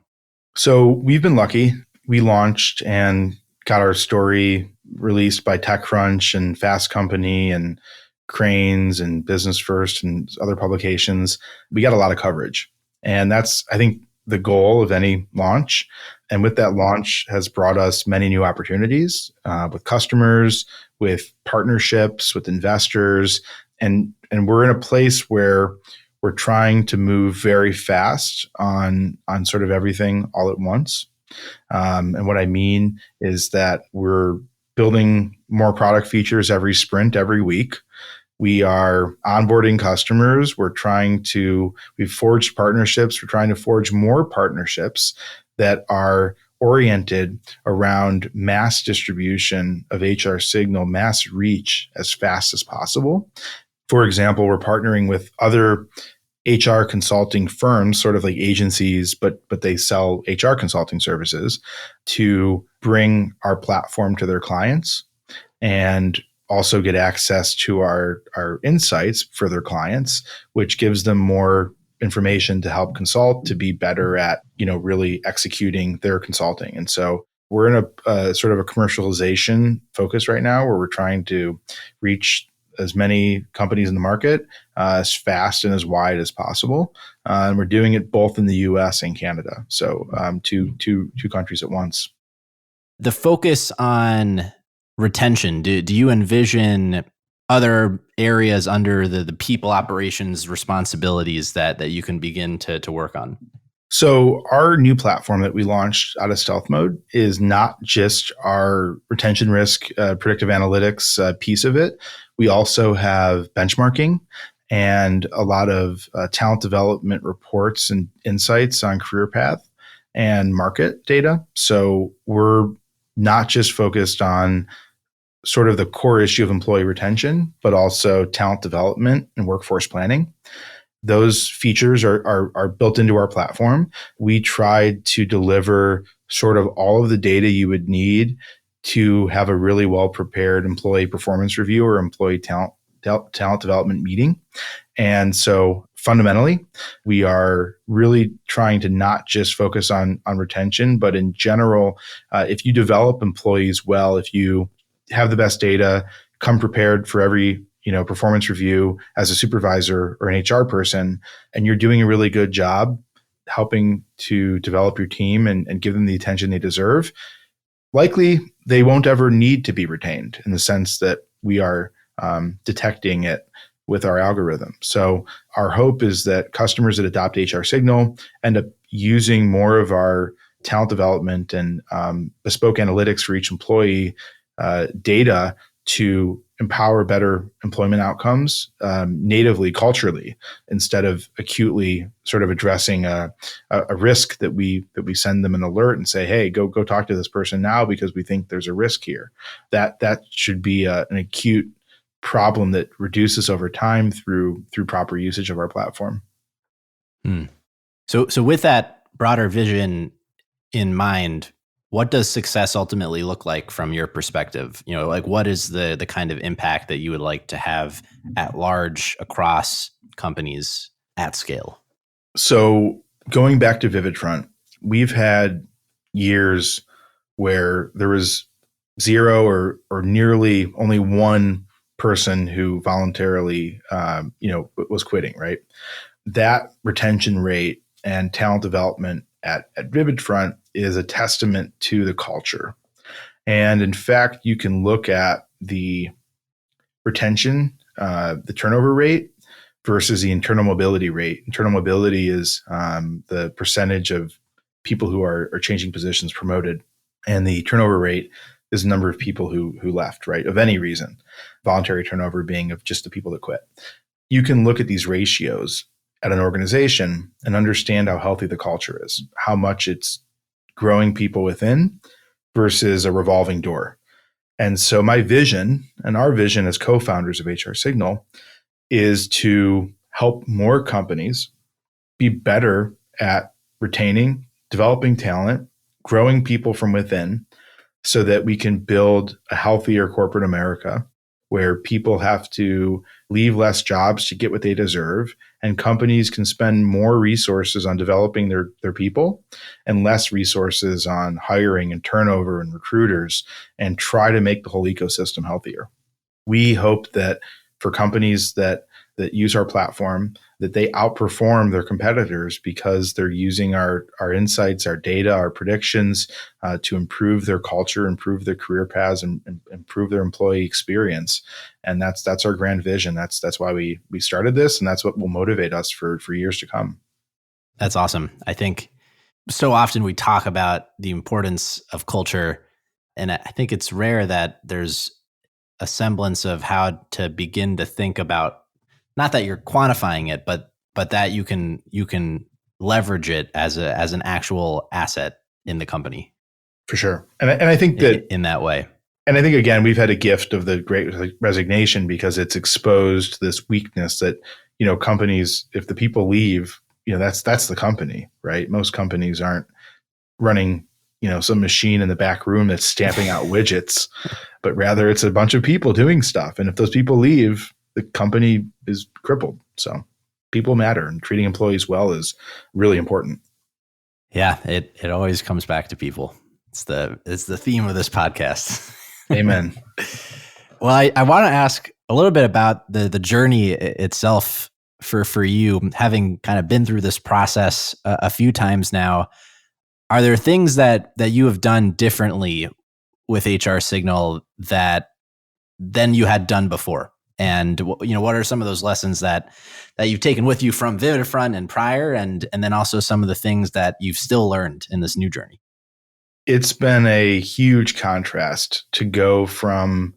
So we've been lucky. We launched and got our story released by TechCrunch and Fast Company and Cranes and Business First and other publications. We got a lot of coverage. And that's, I think, the goal of any launch. And with that launch has brought us many new opportunities with customers, with partnerships, with investors. And we're in a place where we're trying to move very fast on sort of everything all at once. And what I mean is that we're building more product features every sprint, every week. We are onboarding customers. We've forged partnerships. We're trying to forge more partnerships that are oriented around mass distribution of HR Signal, mass reach as fast as possible. For example, we're partnering with other HR consulting firms, sort of like agencies, but they sell HR consulting services, to bring our platform to their clients and also get access to our insights for their clients, which gives them more information to help consult, to be better at, really executing their consulting. And so we're in a sort of a commercialization focus right now, where we're trying to reach as many companies in the market as fast and as wide as possible. And we're doing it both in the US and Canada. So two countries at once.
The focus on retention, do you envision other areas under the people operations responsibilities that you can begin to work on?
So our new platform that we launched out of stealth mode is not just our retention risk predictive analytics piece of it. We also have benchmarking and a lot of talent development reports and insights on career path and market data. So we're not just focused on sort of the core issue of employee retention, but also talent development and workforce planning. Those features are built into our platform. We tried to deliver sort of all of the data you would need to have a really well-prepared employee performance review or employee talent development meeting. And so fundamentally, we are really trying to not just focus on retention, but in general, if you develop employees well, if you have the best data, come prepared for every performance review as a supervisor or an HR person, and you're doing a really good job helping to develop your team and give them the attention they deserve, likely they won't ever need to be retained, in the sense that we are detecting it with our algorithm. So our hope is that customers that adopt HR Signal end up using more of our talent development and bespoke analytics for each employee data to empower better employment outcomes natively, culturally, instead of acutely sort of addressing a risk that we send them an alert and say, hey, go talk to this person now because we think there's a risk here. That should be an acute problem that reduces over time through proper usage of our platform.
So with that broader vision in mind, what does success ultimately look like from your perspective? Like what is the kind of impact that you would like to have at large across companies at scale?
So going back to VividFront, we've had years where there was zero or nearly only one person who voluntarily, was quitting, right? That retention rate and talent development at VividFront is a testament to the culture. And in fact, you can look at the retention, the turnover rate versus the internal mobility rate. Internal mobility is the percentage of people who are changing positions promoted. And the turnover rate is the number of people who left, right, of any reason, voluntary turnover being of just the people that quit. You can look at these ratios at an organization and understand how healthy the culture is, how much it's growing people within versus a revolving door. And so my vision and our vision as co-founders of HR Signal is to help more companies be better at retaining, developing talent, growing people from within, so that we can build a healthier corporate America where people have to leave less jobs to get what they deserve, and companies can spend more resources on developing their people and less resources on hiring and turnover and recruiters, and try to make the whole ecosystem healthier. We hope that for companies that use our platform, that they outperform their competitors because they're using our insights, our data, our predictions to improve their culture, improve their career paths, and improve their employee experience. And that's our grand vision. That's why we started this, and that's what will motivate us for years to come.
That's awesome. I think so often we talk about the importance of culture, and I think it's rare that there's a semblance of how to begin to think about, not that you're quantifying it, but that you can leverage it as an actual asset in the company.
For sure. And I think that
in that way.
And I think, again, we've had a gift of the great resignation because it's exposed this weakness that, companies, if the people leave, that's the company, right? Most companies aren't running, some machine in the back room that's stamping out widgets, but rather it's a bunch of people doing stuff. And if those people leave, the company is crippled. So people matter, and treating employees well is really important.
Yeah, it always comes back to people. It's the theme of this podcast.
Amen.
Well, I want to ask a little bit about the journey itself for you, having kind of been through this process a few times now. Are there things that you have done differently with HR Signal that than you had done before? And what are some of those lessons that you've taken with you from VividFront and prior, and then also some of the things that you've still learned in this new journey?
It's been a huge contrast to go from,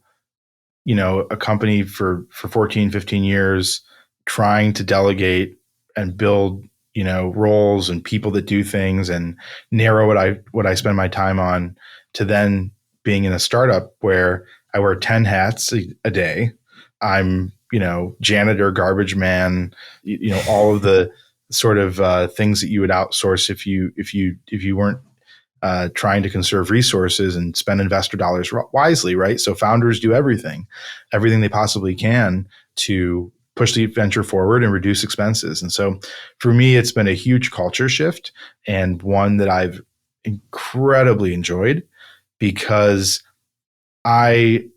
a company for 14, 15 years trying to delegate and build, roles and people that do things and narrow what I spend my time on, to then being in a startup where I wear 10 hats a day. I'm, janitor, garbage man, all of the sort of things that you would outsource if you weren't trying to conserve resources and spend investor dollars wisely, right? So founders do everything they possibly can to push the venture forward and reduce expenses. And so for me, it's been a huge culture shift, and one that I've incredibly enjoyed because I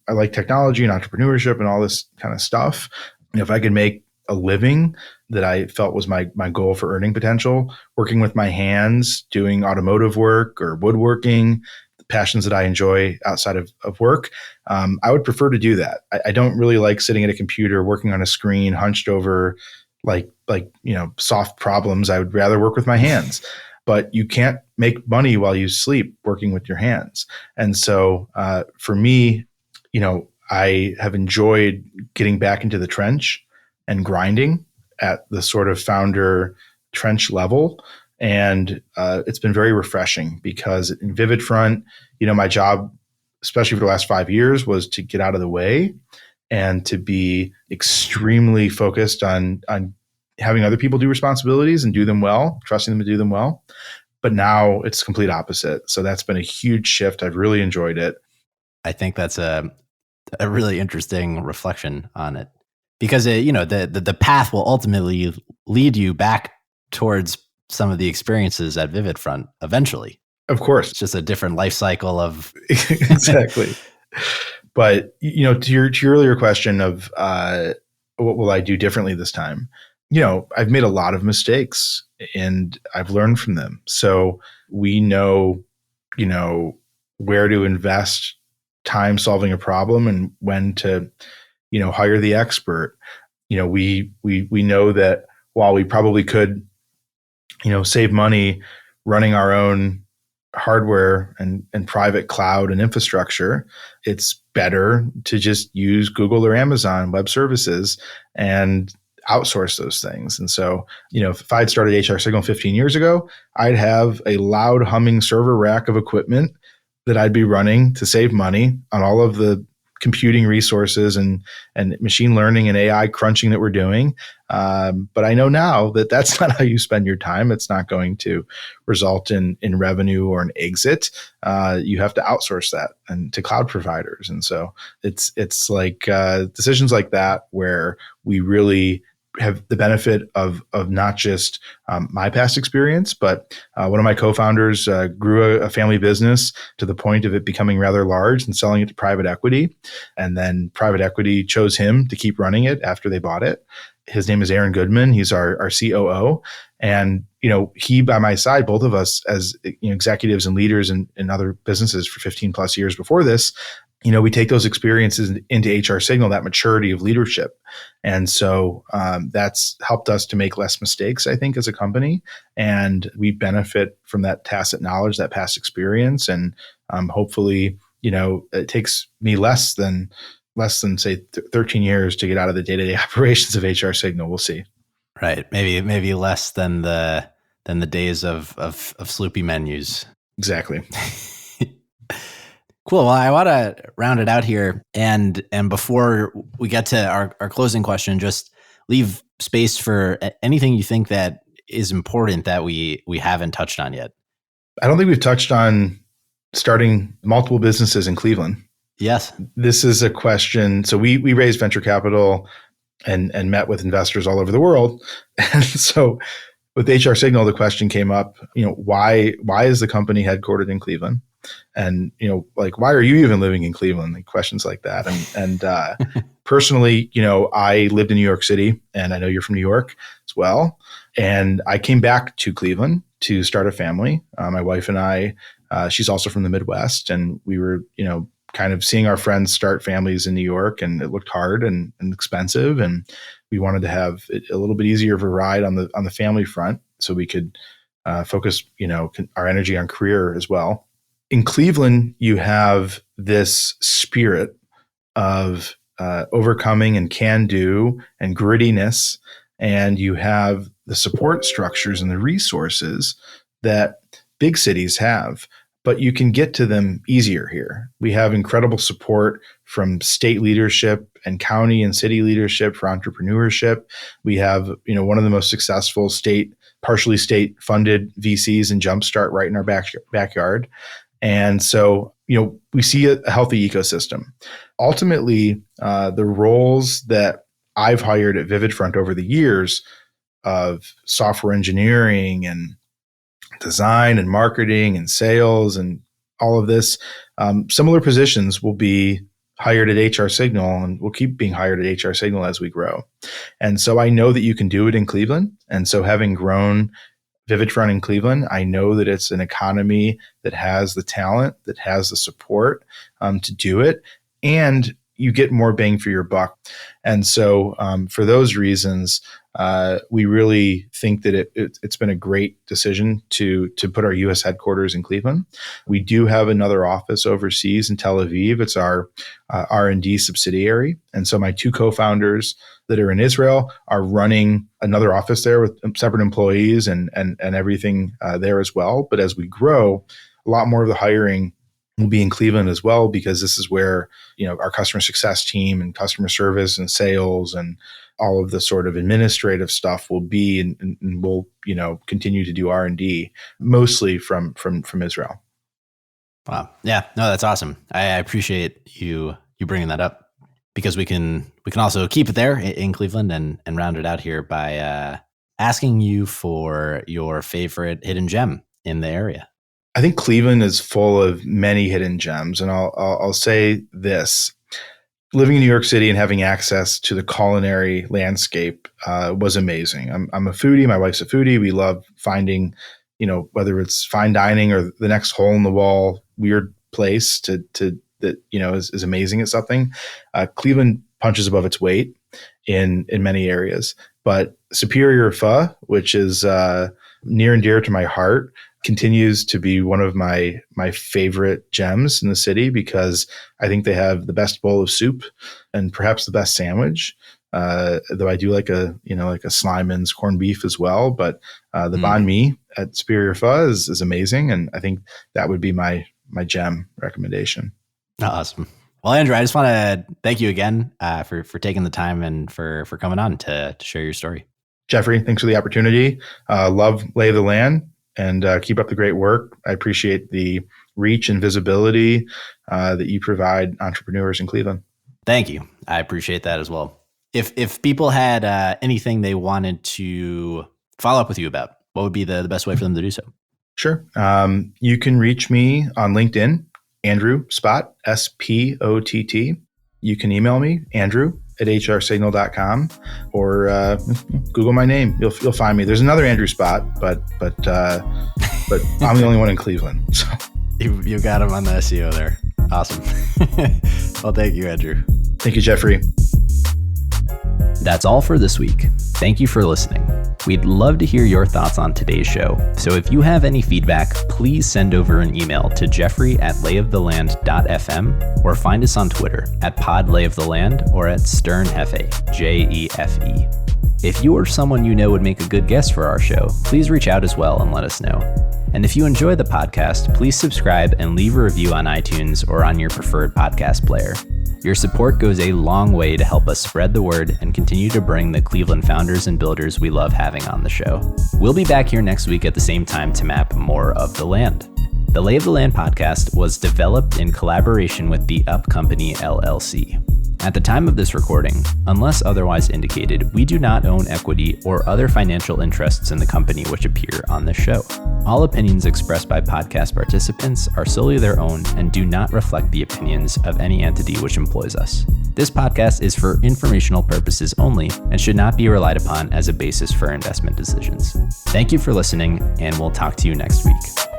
like technology and entrepreneurship and all this kind of stuff. And if I could make a living that I felt was my goal for earning potential, working with my hands, doing automotive work or woodworking, passions that I enjoy outside of work, I would prefer to do that. I don't really like sitting at a computer, working on a screen, hunched over like soft problems. I would rather work with my hands. But you can't make money while you sleep working with your hands. And so for me, I have enjoyed getting back into the trench and grinding at the sort of founder trench level. And it's been very refreshing because in VividFront, my job, especially for the last 5 years, was to get out of the way and to be extremely focused on having other people do responsibilities and do them well, trusting them to do them well. But now it's complete opposite. So that's been a huge shift. I've really enjoyed it.
I think that's a really interesting reflection on it, because the path will ultimately lead you back towards some of the experiences at VividFront eventually.
Of course.
It's just a different life cycle of
exactly. But to your earlier question of what will I do differently this time? I've made a lot of mistakes and I've learned from them. So we know, where to invest time solving a problem and when to, hire the expert. We know that while we probably could, save money running our own hardware and private cloud and infrastructure, it's better to just use Google or Amazon Web Services and outsource those things. And so, if I'd started HR Signal 15 years ago, I'd have a loud humming server rack of equipment that I'd be running to save money on all of the computing resources and machine learning and AI crunching that we're doing. But I know now that that's not how you spend your time. It's not going to result in revenue or an exit. You have to outsource that and to cloud providers. And so it's like decisions like that where we really have the benefit of not just my past experience, but one of my co-founders grew a family business to the point of it becoming rather large and selling it to private equity. And then private equity chose him to keep running it after they bought it. His name is Aaron Goodman. He's our COO. And, he by my side, both of us as executives and leaders in other businesses for 15 plus years before this, we take those experiences into HR Signal, that maturity of leadership. And so that's helped us to make less mistakes, I think, as a company. And we benefit from that tacit knowledge, that past experience. And hopefully, it takes me less than say 13 years to get out of the day-to-day operations of HR Signal. We'll see.
Right. Maybe less than the days of Sloopy menus.
Exactly.
Cool. Well, I want to round it out here. And before we get to our closing question, just leave space for anything you think that is important that we haven't touched on yet.
I don't think we've touched on starting multiple businesses in Cleveland.
Yes.
This is a question. So we raised venture capital and met with investors all over the world. And so with HR Signal, the question came up, why is the company headquartered in Cleveland? And, why are you even living in Cleveland? Like questions like that. And personally, I lived in New York City and I know you're from New York as well. And I came back to Cleveland to start a family. My wife and I, she's also from the Midwest, and we were, kind of seeing our friends start families in New York, and it looked hard and expensive. And we wanted to have it a little bit easier of a ride on the family front so we could focus, our energy on career as well. In Cleveland, you have this spirit of overcoming and can do and grittiness, and you have the support structures and the resources that big cities have, but you can get to them easier here. We have incredible support from state leadership and county and city leadership for entrepreneurship. We have, one of the most successful partially state funded VCs in Jumpstart right in our backyard. And so, we see a healthy ecosystem. Ultimately, the roles that I've hired at VividFront over the years of software engineering and design and marketing and sales and all of this, similar positions will be hired at HR Signal and will keep being hired at HR Signal as we grow. And so I know that you can do it in Cleveland. And so having grown VividFront in Cleveland. I know that it's an economy that has the talent, that has the support to do it, and you get more bang for your buck. And so for those reasons, we really think that it's been a great decision to put our U.S. headquarters in Cleveland. We do have another office overseas in Tel Aviv. It's our R&D subsidiary. And so my two co-founders that are in Israel are running another office there with separate employees and everything there as well. But as we grow, a lot more of the hiring will be in Cleveland as well, because this is where, our customer success team and customer service and sales and all of the sort of administrative stuff will be, and we'll, continue to do R&D mostly from Israel.
Wow. Yeah, no, that's awesome. I appreciate you bringing that up, because we can also keep it there in Cleveland and round it out here by asking you for your favorite hidden gem in the area.
I think Cleveland is full of many hidden gems, and I'll say this: living in New York City and having access to the culinary landscape was amazing. I'm a foodie. My wife's a foodie. We love finding, whether it's fine dining or the next hole in the wall weird place that is amazing at something. Cleveland punches above its weight in many areas, but Superior Pho, which is near and dear to my heart, continues to be one of my favorite gems in the city, because I think they have the best bowl of soup and perhaps the best sandwich. Though I do like a Slyman's corned beef as well, but the banh mi at Superior Pho is amazing, and I think that would be my gem recommendation.
Awesome. Well, Andrew, I just want to thank you again for taking the time and for coming on to share your story.
Jeffrey, thanks for the opportunity. Love Lay of the Land, and keep up the great work. I appreciate the reach and visibility that you provide entrepreneurs in Cleveland.
Thank you. I appreciate that as well. If people had anything they wanted to follow up with you about, what would be the best way for them to do so?
Sure. You can reach me on LinkedIn, Andrew Spott, Spott. You can email me, andrew@hrsignal.com, or Google my name. You'll find me. There's another Andrew Spott, but I'm the only one in Cleveland. So
you got him on the SEO there. Awesome. Well, thank you, Andrew.
Thank you, Jeffrey.
That's all for this week. Thank you for listening. We'd love to hear your thoughts on today's show. So if you have any feedback, please send over an email to jeffrey@layoftheland.fm, or find us on Twitter @podlayoftheland or @sternhefe, JEFE. If you or someone you know would make a good guest for our show, please reach out as well and let us know. And if you enjoy the podcast, please subscribe and leave a review on iTunes or on your preferred podcast player. Your support goes a long way to help us spread the word and continue to bring the Cleveland founders and builders we love having on the show. We'll be back here next week at the same time to map more of the land. The Lay of the Land podcast was developed in collaboration with the Up Company, LLC. At the time of this recording, unless otherwise indicated, we do not own equity or other financial interests in the company which appear on this show. All opinions expressed by podcast participants are solely their own and do not reflect the opinions of any entity which employs us. This podcast is for informational purposes only and should not be relied upon as a basis for investment decisions. Thank you for listening, and we'll talk to you next week.